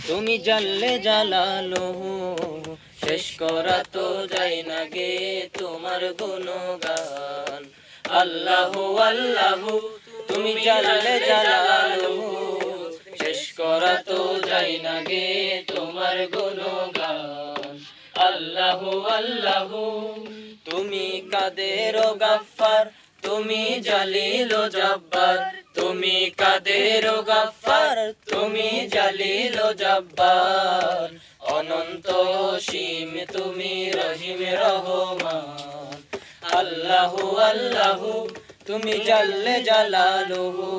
তুমি জাল্লে জালালুহু শেষ করা তো যায় না গে তোমার গুণগান আল্লাহু আল্লাহু তুমি জাল্লে জালালুহু শেষ করা তো যায় না গে তোমার গুণগান আল্লাহু আল্লাহু তুমি কাদের ও গাফফার তুমি জালিল ও জব্বার তুমি কাদের ও গাফফার তুমি জালিল ও জব্বার অনন্ত অসীম তুমি রহিম রহমান আল্লাহু আল্লাহু তুমি জাল্লে জালালুহু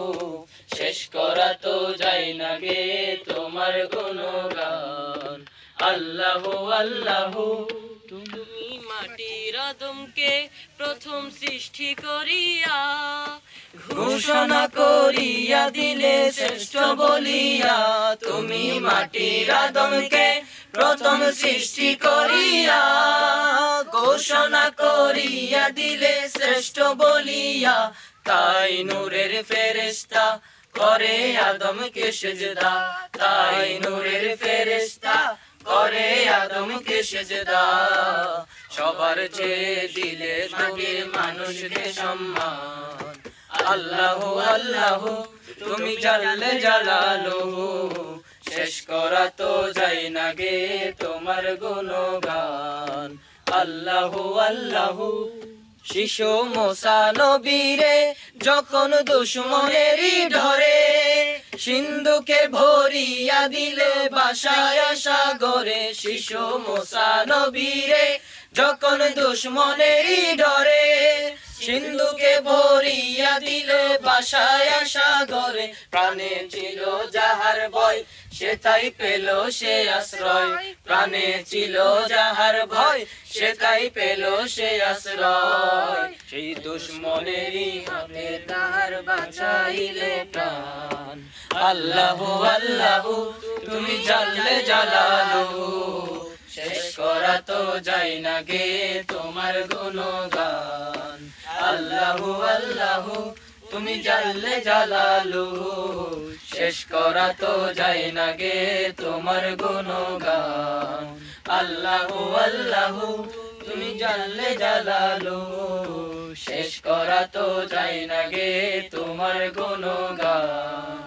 শেষ করা তো যায় না গে তোমার গুণগান আল্লাহু আল্লাহু তুমি মাটির আদমকে প্রথম সৃষ্টি করিয়া ঘোষণা করিয়া দিলে শ্রেষ্ঠ বলিয়া তুমি মাটির আদমকে প্রথম সৃষ্টি করিয়া ঘোষণা করিয়া দিলে শ্রেষ্ঠ বলিয়া তাই নূরের ফেরেশতা করে আদমকে সেজদা তাই নূরের ফেরেশতা করে আদমকে সেজদা সবার চেয়ে দিলে তুমি মানুষকে সম্মান আল্লাহু আল্লাহু তুমি জাল্লে জালালুহু শেষ করা তো যায় না গে তোমার গুণগান আল্লাহু আল্লাহু শিশু মুসা নবীরে যখন দুশমনেরই ধরে সিন্ধুকে ভরিয়া দিলে ভাসায় সাগরে শিশু মুসা নবীরে যখন দুশমনেরই ডরে সিন্ধুকে ভরিয়া দিলে ভাসায় সাগরে প্রাণে ছিল যাহার ভয় সে তাই পেল সে আশ্রয় প্রাণে ছিল যাহার ভয় সে তাই পেল সে আশ্রয় সেই দুশমনেরই হাতে তাহার বাঁচাইলে প্রাণ আল্লাহু আল্লাহু তুমি জাল্লে জালালুহু শেষ করা তো যায় না গে তোমার গুণগান আল্লাহু আল্লাহু তুমি জাল্লে জালালুহু শেষ করা তো যায় না গে তোমার গুণগান আল্লাহু আল্লাহু তুমি জাল্লে জালালুহু শেষ করা তো যায় না গে তোমার গুণগান।